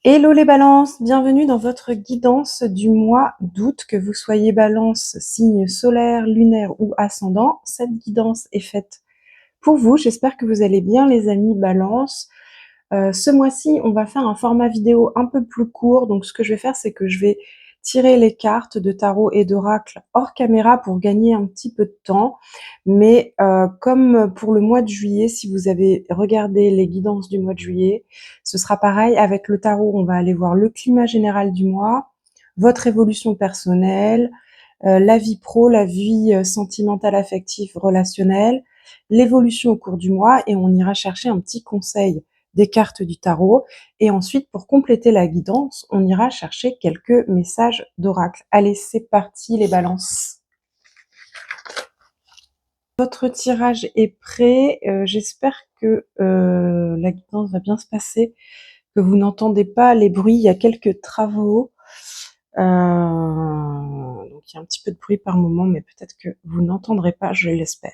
Hello les balances, bienvenue dans votre guidance du mois d'août, que vous soyez balance, signe solaire, lunaire ou ascendant. Cette guidance est faite pour vous, j'espère que vous allez bien les amis balance. Ce mois-ci, on va faire un format vidéo un peu plus court, donc ce que je vais faire, c'est que je vais tirer les cartes de tarot et d'oracle hors caméra pour gagner un petit peu de temps. Mais comme pour le mois de juillet, si vous avez regardé les guidances du mois de juillet, ce sera pareil. Avec le tarot, on va aller voir le climat général du mois, votre évolution personnelle, la vie pro, la vie sentimentale, affective, relationnelle, l'évolution au cours du mois, et on ira chercher un petit conseil des cartes du tarot. Et ensuite, pour compléter la guidance, on ira chercher quelques messages d'oracle. Allez, c'est parti les balances. Votre tirage est prêt. J'espère que la guidance va bien se passer, que vous n'entendez pas les bruits. Il y a quelques travaux. Donc il y a un petit peu de bruit par moment, mais peut-être que vous n'entendrez pas, je l'espère.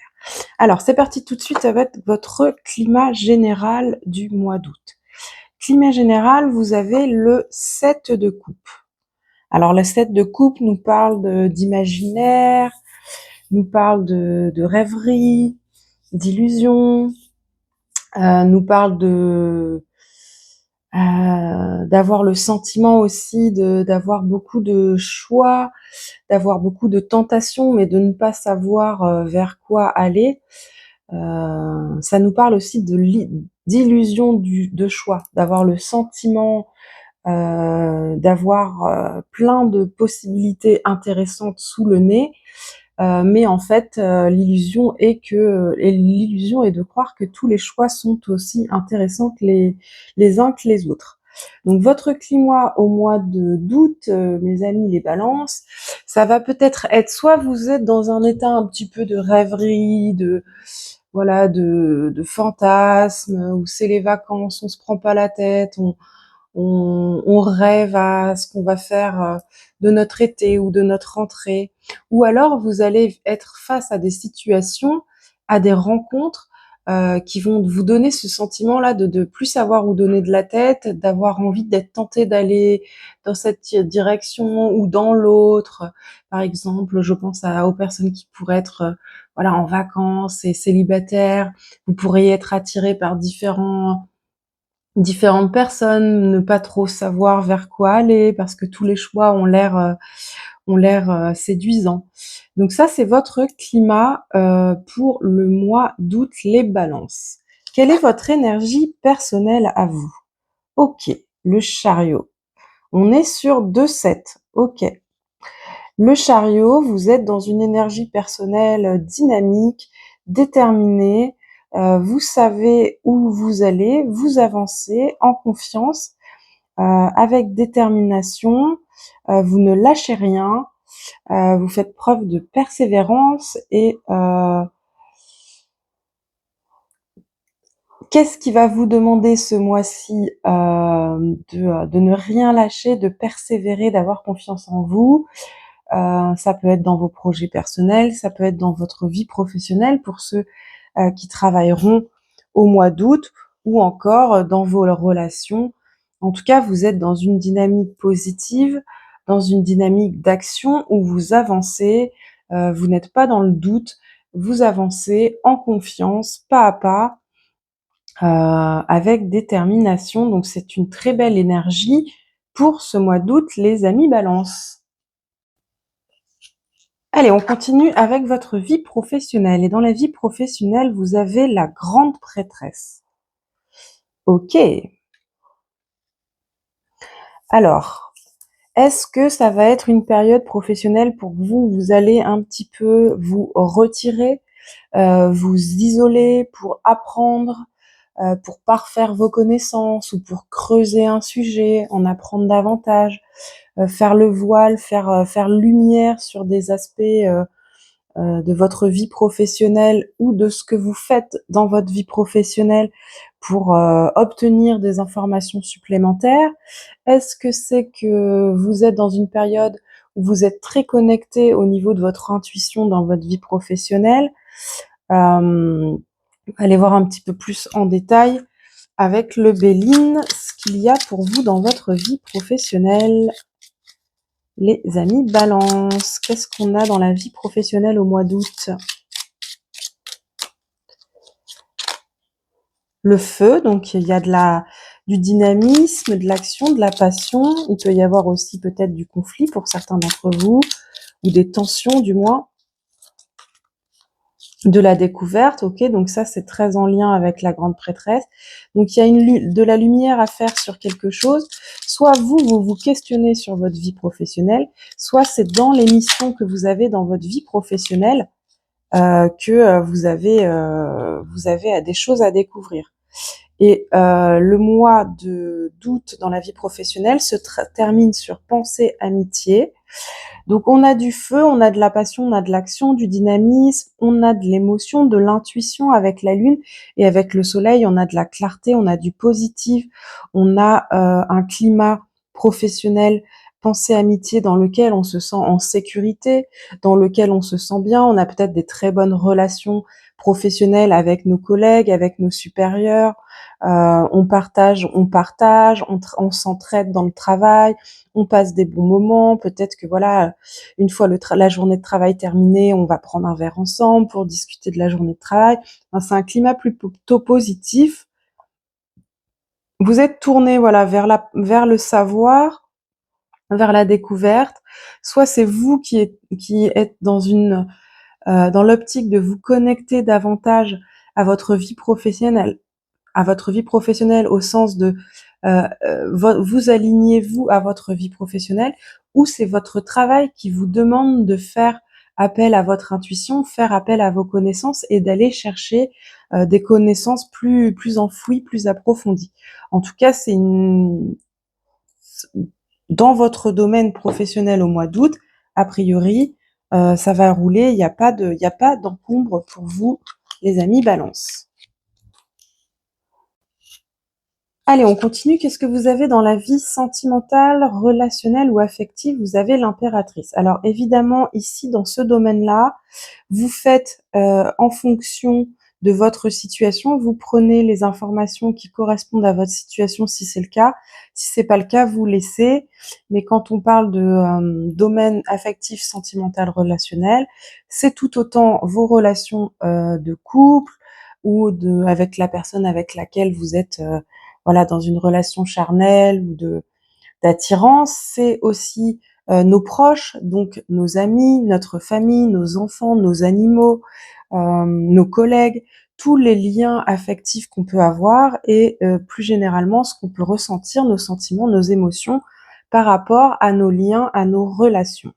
Alors, c'est parti tout de suite avec votre climat général du mois d'août. Climat général, vous avez le 7 de coupe. Alors, le 7 de coupe nous parle d'imaginaire, nous parle de rêverie, d'illusion, nous parle d'avoir le sentiment aussi d'avoir beaucoup de choix, d'avoir beaucoup de tentations, mais de ne pas savoir vers quoi aller. Ça nous parle aussi d'illusion de choix, d'avoir le sentiment d'avoir plein de possibilités intéressantes sous le nez, mais en fait l'illusion est de croire que tous les choix sont aussi intéressants que les uns que les autres. Donc votre climat au mois d'août, mes amis les balances, ça va peut-être être soit vous êtes dans un état un petit peu de rêverie, de fantasme, où c'est les vacances, on se prend pas la tête, on rêve à ce qu'on va faire de notre été ou de notre rentrée. Ou alors vous allez être face à des situations, à des rencontres qui vont vous donner ce sentiment-là de plus savoir où donner de la tête, d'avoir envie d'être tenté d'aller dans cette direction ou dans l'autre. Par exemple, je pense aux personnes qui pourraient être voilà, en vacances et célibataires. Vous pourriez être attiré par différentes personnes, ne pas trop savoir vers quoi aller parce que tous les choix ont l'air séduisants. Donc ça, c'est votre climat pour le mois d'août, les balances. Quelle est votre énergie personnelle à vous? Ok, le chariot. On est sur 2-7. Ok. Le chariot, vous êtes dans une énergie personnelle dynamique, déterminée. Vous savez où vous allez, vous avancez en confiance, avec détermination. Vous ne lâchez rien. Vous faites preuve de persévérance et qu'est-ce qui va vous demander ce mois-ci de ne rien lâcher, de persévérer, d'avoir confiance en vous. Ça peut être dans vos projets personnels, ça peut être dans votre vie professionnelle pour ceux qui travailleront au mois d'août, ou encore dans vos relations. En tout cas, vous êtes dans une dynamique positive, dans une dynamique d'action où vous avancez, vous n'êtes pas dans le doute, vous avancez en confiance, pas à pas, avec détermination. Donc c'est une très belle énergie pour ce mois d'août, les amis balance. Allez, on continue avec votre vie professionnelle. Et dans la vie professionnelle, vous avez la grande prêtresse. Ok. Alors, est-ce que ça va être une période professionnelle pour vous où vous allez un petit peu vous retirer, vous isoler pour apprendre, pour parfaire vos connaissances ou pour creuser un sujet, en apprendre davantage, faire le voile, faire lumière sur des aspects de votre vie professionnelle ou de ce que vous faites dans votre vie professionnelle pour obtenir des informations supplémentaires? Est-ce que c'est que vous êtes dans une période où vous êtes très connecté au niveau de votre intuition dans votre vie professionnelle? Allez voir un petit peu plus en détail. avec le Béline, ce qu'il y a pour vous dans votre vie professionnelle. Les amis Balance, qu'est-ce qu'on a dans la vie professionnelle au mois d'août? Le feu, donc il y a du dynamisme, de l'action, de la passion. Il peut y avoir aussi peut-être du conflit pour certains d'entre vous, ou des tensions du moins. De la découverte, ok, donc ça c'est très en lien avec la grande prêtresse. Donc il y a de la lumière à faire sur quelque chose. Soit vous vous questionnez sur votre vie professionnelle, soit c'est dans les missions que vous avez dans votre vie professionnelle que vous avez des choses à découvrir. Et le mois d'août dans la vie professionnelle se termine sur pensée, amitié. Donc on a du feu, on a de la passion, on a de l'action, du dynamisme, on a de l'émotion, de l'intuition avec la lune et avec le soleil, on a de la clarté, on a du positif, on a un climat professionnel, pensée amitié dans lequel on se sent en sécurité, dans lequel on se sent bien, on a peut-être des très bonnes relations professionnelles avec nos collègues, avec nos supérieurs, on partage, on s'entraide dans le travail, on passe des bons moments, peut-être que voilà, une fois la journée de travail terminée, on va prendre un verre ensemble pour discuter de la journée de travail. Enfin, c'est un climat plutôt positif. Vous êtes tourné voilà vers le savoir, vers la découverte. Soit c'est vous qui êtes dans l'optique de vous connecter davantage à votre vie professionnelle, au sens de vous alignez-vous à votre vie professionnelle, ou c'est votre travail qui vous demande de faire appel à votre intuition, faire appel à vos connaissances et d'aller chercher des connaissances plus enfouies, plus approfondies. En tout cas, dans votre domaine professionnel au mois d'août, a priori, ça va rouler, il n'y a pas d'encombre pour vous, les amis Balance. Allez, on continue. Qu'est-ce que vous avez dans la vie sentimentale, relationnelle ou affective? Vous avez l'impératrice. Alors évidemment, ici, dans ce domaine-là, vous faites en fonction de votre situation, vous prenez les informations qui correspondent à votre situation si c'est le cas. Si c'est pas le cas, vous laissez. Mais quand on parle de domaine affectif, sentimental, relationnel, c'est tout autant vos relations de couple ou avec la personne avec laquelle vous êtes voilà, dans une relation charnelle ou d'attirance. C'est aussi nos proches, donc nos amis, notre famille, nos enfants, nos animaux, nos collègues, tous les liens affectifs qu'on peut avoir et plus généralement ce qu'on peut ressentir, nos sentiments, nos émotions par rapport à nos liens, à nos relations.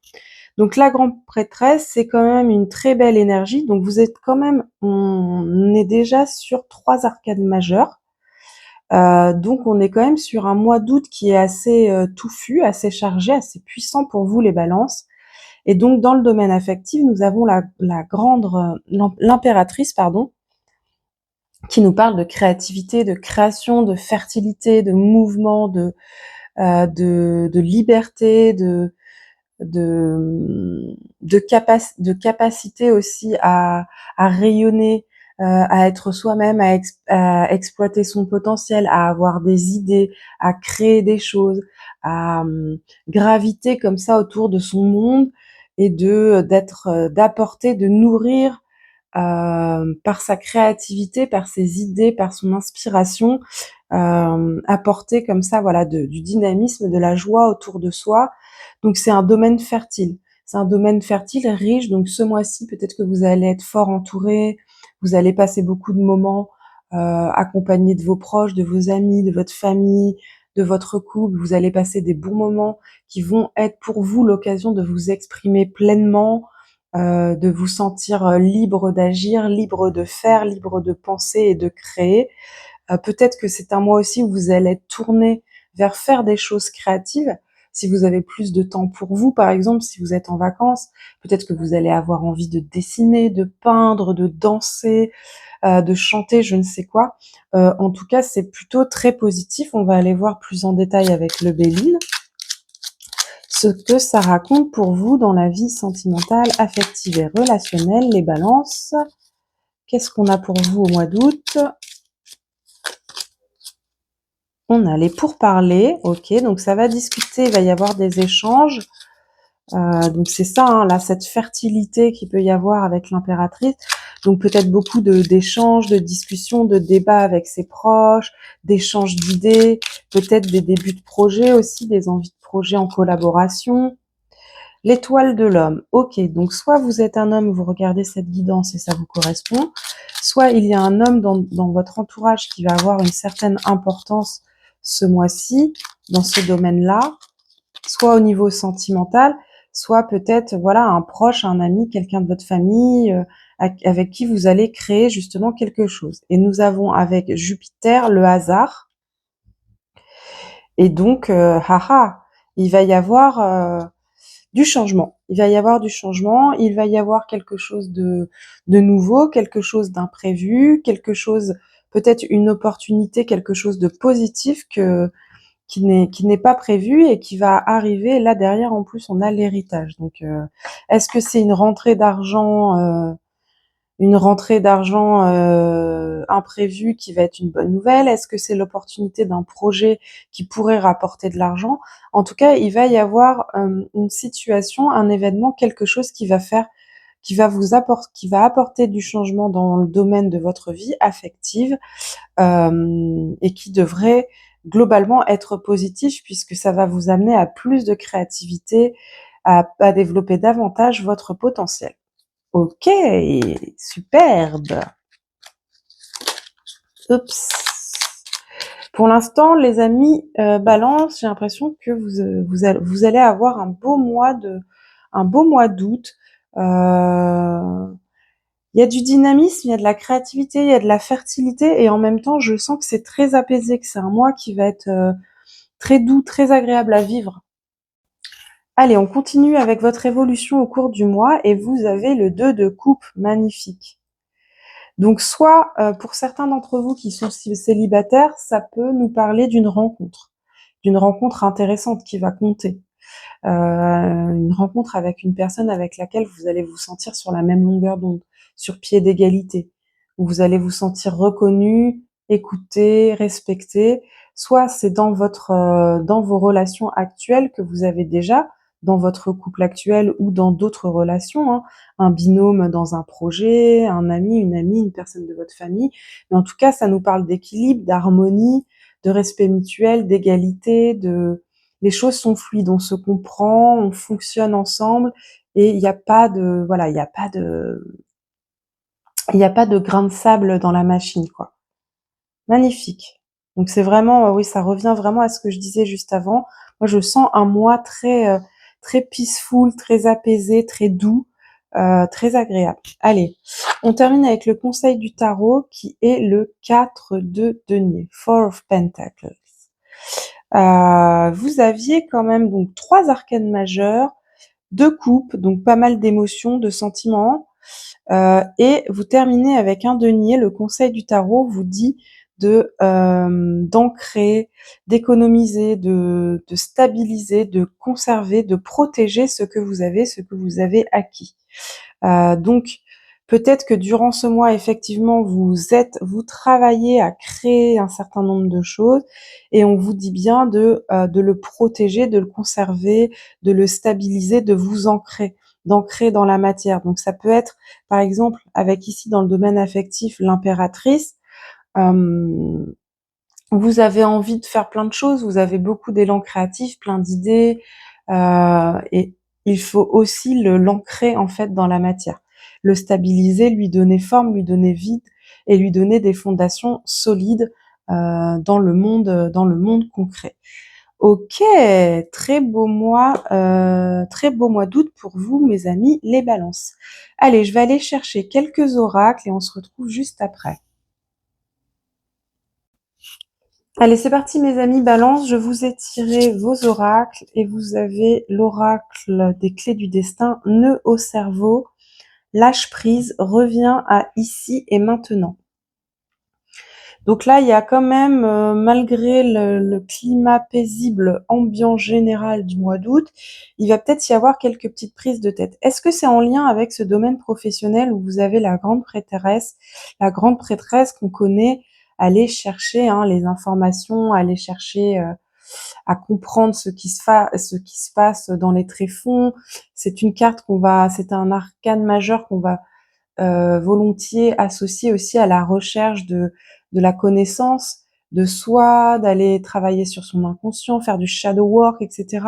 Donc la grande prêtresse, c'est quand même une très belle énergie. Donc vous êtes quand même, on est déjà sur 3 arcades majeures. Donc on est quand même sur un mois d'août qui est assez touffu, assez chargé, assez puissant pour vous les balances. Et donc dans le domaine affectif, nous avons l'impératrice, pardon, qui nous parle de créativité, de création, de fertilité, de mouvement, de liberté, de capacité aussi à rayonner, à être soi-même, à exploiter son potentiel, à avoir des idées, à créer des choses, à graviter comme ça autour de son monde et d'apporter, de nourrir par sa créativité, par ses idées, par son inspiration, apporter comme ça voilà du dynamisme, de la joie autour de soi. Donc c'est un domaine fertile. C'est un domaine fertile, riche. Donc ce mois-ci, peut-être que vous allez être fort entouré, vous allez passer beaucoup de moments accompagnés de vos proches, de vos amis, de votre famille, de votre couple. Vous allez passer des bons moments qui vont être pour vous l'occasion de vous exprimer pleinement, de vous sentir libre d'agir, libre de faire, libre de penser et de créer. Peut-être que c'est un mois aussi où vous allez être tourné vers faire des choses créatives. Si vous avez plus de temps pour vous, par exemple, si vous êtes en vacances, peut-être que vous allez avoir envie de dessiner, de peindre, de danser, de chanter, je ne sais quoi. En tout cas, c'est plutôt très positif. On va aller voir plus en détail avec le Béline ce que ça raconte pour vous dans la vie sentimentale, affective et relationnelle, les balances. Qu'est-ce qu'on a pour vous au mois d'août? On a les pourparlers, ok, donc ça va discuter, il va y avoir des échanges. Donc c'est ça, hein, là, cette fertilité qu'il peut y avoir avec l'impératrice. Donc peut-être beaucoup d'échanges, de discussions, de débats avec ses proches, d'échanges d'idées, peut-être des débuts de projet aussi, des envies de projet en collaboration. L'étoile de l'homme. Ok, donc soit vous êtes un homme, vous regardez cette guidance et ça vous correspond, soit il y a un homme dans votre entourage qui va avoir une certaine importance ce mois-ci dans ce domaine-là, soit au niveau sentimental, soit peut-être voilà un proche, un ami, quelqu'un de votre famille avec qui vous allez créer justement quelque chose. Et nous avons avec Jupiter le hasard, et donc haha, il va y avoir du changement. Il va y avoir du changement, il va y avoir quelque chose de nouveau, quelque chose d'imprévu, quelque chose, peut-être une opportunité, quelque chose de positif qui n'est pas prévu et qui va arriver. Là derrière, en plus, on a l'héritage. Donc, est-ce que c'est une rentrée d'argent imprévue qui va être une bonne nouvelle? Est-ce que c'est l'opportunité d'un projet qui pourrait rapporter de l'argent? En tout cas, il va y avoir une situation, un événement, quelque chose qui va apporter du changement dans le domaine de votre vie affective et qui devrait globalement être positif puisque ça va vous amener à plus de créativité, à développer davantage votre potentiel. Ok, superbe. Oups. Pour l'instant, les amis Balance, j'ai l'impression que vous allez avoir un beau mois d'août. Il y a du dynamisme, il y a de la créativité, il y a de la fertilité, et en même temps, je sens que c'est très apaisé, que c'est un mois qui va être très doux, très agréable à vivre. Allez, on continue avec votre évolution au cours du mois, et vous avez le 2 de coupe, magnifique. Donc soit, pour certains d'entre vous qui sont célibataires, ça peut nous parler d'une rencontre intéressante qui va compter. Une rencontre avec une personne avec laquelle vous allez vous sentir sur la même longueur d'onde, sur pied d'égalité, où vous allez vous sentir reconnu, écouté, respecté. Soit c'est dans vos relations actuelles que vous avez déjà, dans votre couple actuel ou dans d'autres relations, hein, un binôme dans un projet, un ami, une amie, une personne de votre famille. Mais en tout cas, ça nous parle d'équilibre, d'harmonie, de respect mutuel, d'égalité, les choses sont fluides, on se comprend, on fonctionne ensemble et il n'y a pas de, voilà, il y a pas de grain de sable dans la machine, quoi. Magnifique. Donc c'est vraiment, oui, ça revient vraiment à ce que je disais juste avant. Moi, je sens un mois très peaceful, très apaisé, très doux, très agréable. Allez, on termine avec le conseil du tarot qui est le 4 de denier, Four of Pentacles. Vous aviez quand même donc 3 arcanes majeures, 2 coupes, donc pas mal d'émotions, de sentiments, et vous terminez avec un denier. Le conseil du tarot vous dit d'ancrer, d'économiser, de stabiliser, de conserver, de protéger ce que vous avez acquis. Donc peut-être que durant ce mois, effectivement, vous travaillez à créer un certain nombre de choses et on vous dit bien de le protéger, de le conserver, de le stabiliser, de vous d'ancrer dans la matière. Donc ça peut être, par exemple, avec ici dans le domaine affectif, l'impératrice, euh, vous avez envie de faire plein de choses, vous avez beaucoup d'élan créatif, plein d'idées, et il faut aussi l'ancrer en fait dans la matière, le stabiliser, lui donner forme, lui donner vie et lui donner des fondations solides dans le monde concret. Ok, très beau mois d'août pour vous, mes amis, les balances. Allez, je vais aller chercher quelques oracles et on se retrouve juste après. Allez, c'est parti mes amis Balance, je vous ai tiré vos oracles et vous avez l'oracle des clés du destin, nœud au cerveau, lâche prise, reviens à ici et maintenant. Donc là, il y a quand même, malgré le climat paisible ambiant général du mois d'août, il va peut-être y avoir quelques petites prises de tête. Est-ce que c'est en lien avec ce domaine professionnel où vous avez la grande prêtresse qu'on connaît aller chercher les informations, aller chercher à comprendre ce qui se passe dans les tréfonds. C'est une carte c'est un arcane majeur qu'on va volontiers associer aussi à la recherche de la connaissance de soi, d'aller travailler sur son inconscient, faire du shadow work, etc.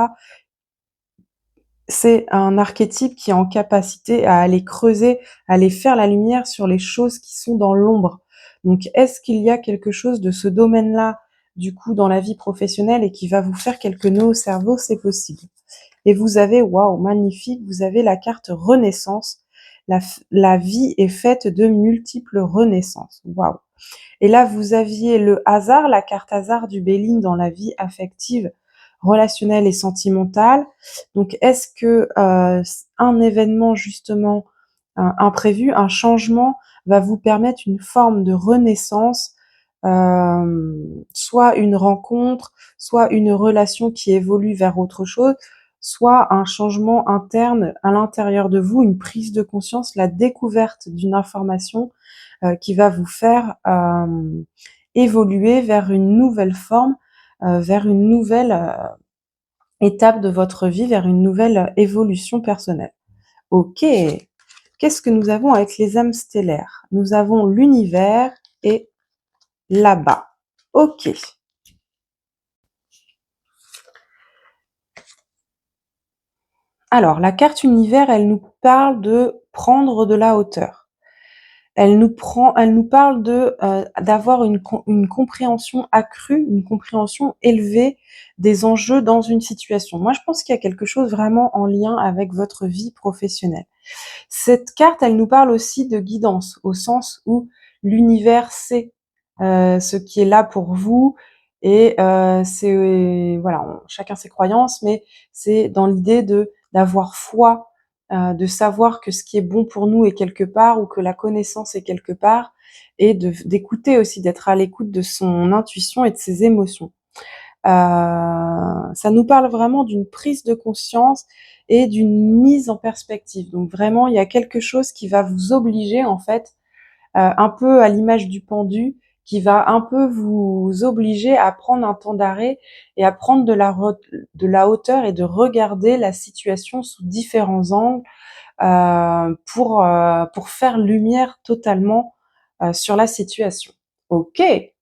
C'est un archétype qui est en capacité à aller creuser, à aller faire la lumière sur les choses qui sont dans l'ombre. Donc, est-ce qu'il y a quelque chose de ce domaine-là, du coup, dans la vie professionnelle et qui va vous faire quelques nœuds au cerveau? C'est possible. Et vous avez, waouh, magnifique, vous avez la carte Renaissance. La vie est faite de multiples renaissances. Waouh. Et là, vous aviez le hasard, la carte hasard du Béline dans la vie affective, relationnelle et sentimentale. Donc, est-ce que un événement justement imprévu, un changement, va vous permettre une forme de renaissance, soit une rencontre, soit une relation qui évolue vers autre chose, soit un changement interne à l'intérieur de vous, une prise de conscience, la découverte d'une information qui va vous faire évoluer vers une nouvelle forme, vers une nouvelle étape de votre vie, vers une nouvelle évolution personnelle. Ok, qu'est-ce que nous avons avec les âmes stellaires? Nous avons l'univers et là-bas. Ok. Alors, la carte univers, elle nous parle de prendre de la hauteur. Elle nous parle d'avoir une compréhension accrue, une compréhension élevée des enjeux dans une situation. Moi, je pense qu'il y a quelque chose vraiment en lien avec votre vie professionnelle. Cette carte, elle nous parle aussi de guidance, au sens où l'univers sait ce qui est là pour vous, et c'est voilà, chacun ses croyances, mais c'est dans l'idée d'avoir foi, de savoir que ce qui est bon pour nous est quelque part, ou que la connaissance est quelque part, et d'écouter aussi, d'être à l'écoute de son intuition et de ses émotions. Ça nous parle vraiment d'une prise de conscience et d'une mise en perspective. Donc vraiment, il y a quelque chose qui va vous obliger, en fait, un peu à l'image du pendu, qui va un peu vous obliger à prendre un temps d'arrêt et à prendre de la hauteur et de regarder la situation sous différents angles, pour faire lumière totalement sur la situation. Ok. Et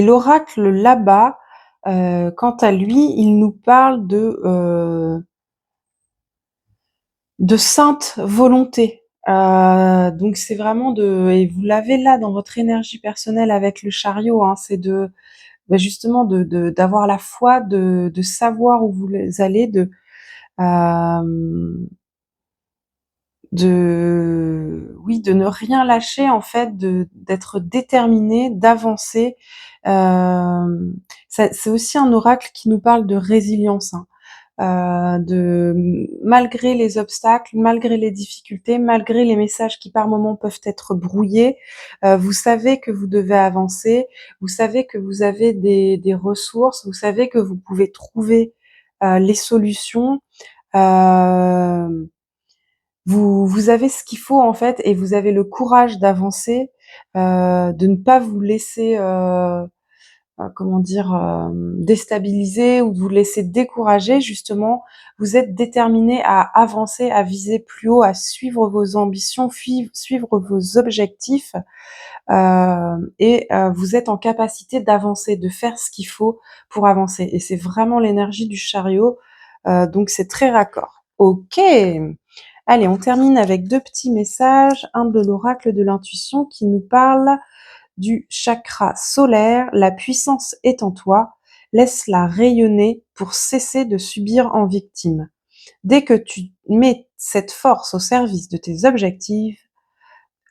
l'oracle là-bas, quant à lui, il nous parle de sainte volonté. Donc c'est vraiment et vous l'avez là dans votre énergie personnelle avec le chariot, c'est justement d'avoir la foi, de savoir où vous allez, de ne rien lâcher, en fait, d'être déterminé, d'avancer. C'est aussi un oracle qui nous parle de résilience, malgré les obstacles, malgré les difficultés, malgré les messages qui par moments peuvent être brouillés, vous savez que vous devez avancer, vous savez que vous avez des ressources, vous savez que vous pouvez trouver les solutions. Vous avez ce qu'il faut, en fait, et vous avez le courage d'avancer, de ne pas vous laisser comment dire, déstabiliser, ou de vous laisser décourager. Justement, vous êtes déterminé à avancer, à viser plus haut, à suivre vos ambitions, suivre vos objectifs, et vous êtes en capacité d'avancer, de faire ce qu'il faut pour avancer. Et c'est vraiment l'énergie du chariot, donc c'est très raccord. Ok. Allez, on termine avec 2 petits messages. Un de l'oracle de l'intuition qui nous parle du chakra solaire. La puissance est en toi. Laisse-la rayonner pour cesser de subir en victime. Dès que tu mets cette force au service de tes objectifs,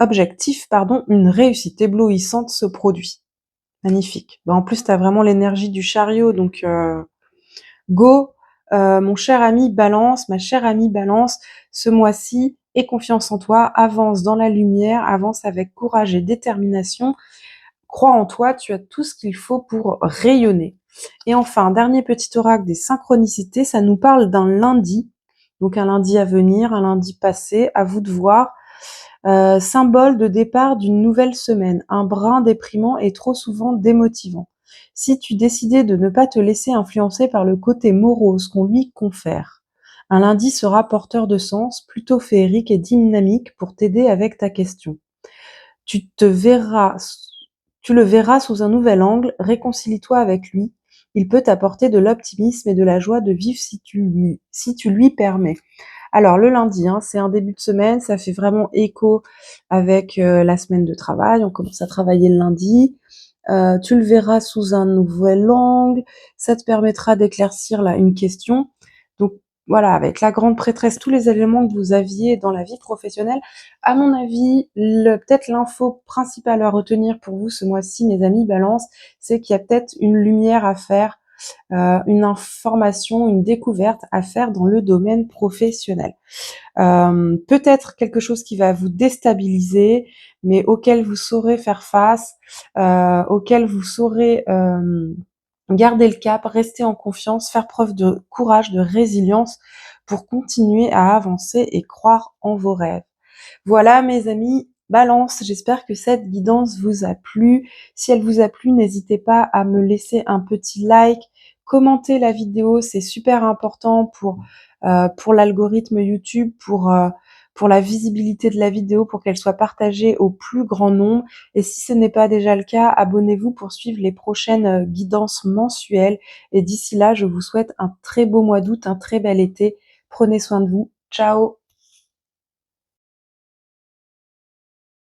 une réussite éblouissante se produit. Magnifique. En plus, tu as vraiment l'énergie du chariot, donc go, mon cher ami Balance, ma chère amie Balance, ce mois-ci, aie confiance en toi, avance dans la lumière, avance avec courage et détermination, crois en toi, tu as tout ce qu'il faut pour rayonner. Et enfin, dernier petit oracle des synchronicités, ça nous parle d'un lundi, donc un lundi à venir, un lundi passé, à vous de voir. Symbole de départ d'une nouvelle semaine, un brin déprimant et trop souvent démotivant. Si tu décidais de ne pas te laisser influencer par le côté morose qu'on lui confère, un lundi sera porteur de sens, plutôt féerique et dynamique pour t'aider avec ta question. Tu te verras, tu le verras sous un nouvel angle, réconcilie-toi avec lui. Il peut t'apporter de l'optimisme et de la joie de vivre si tu lui permets. Alors le lundi, hein, c'est un début de semaine, ça fait vraiment écho avec la semaine de travail. On commence à travailler le lundi. Tu le verras sous un nouvel angle. Ça te permettra d'éclaircir là une question. Donc voilà, avec la grande prêtresse, tous les éléments que vous aviez dans la vie professionnelle, à mon avis, peut-être l'info principale à retenir pour vous ce mois-ci, mes amis Balance, c'est qu'il y a peut-être une lumière à faire, une information, une découverte à faire dans le domaine professionnel. Peut-être quelque chose qui va vous déstabiliser, mais auquel vous saurez faire face, auquel vous saurez garder le cap, rester en confiance, faire preuve de courage, de résilience pour continuer à avancer et croire en vos rêves. Voilà mes amis, Balance, j'espère que cette guidance vous a plu. Si elle vous a plu, n'hésitez pas à me laisser un petit like, commenter la vidéo, c'est super important pour l'algorithme YouTube, pour la visibilité de la vidéo, pour qu'elle soit partagée au plus grand nombre. Et si ce n'est pas déjà le cas, abonnez-vous pour suivre les prochaines guidances mensuelles. Et d'ici là, je vous souhaite un très beau mois d'août, un très bel été. Prenez soin de vous. Ciao!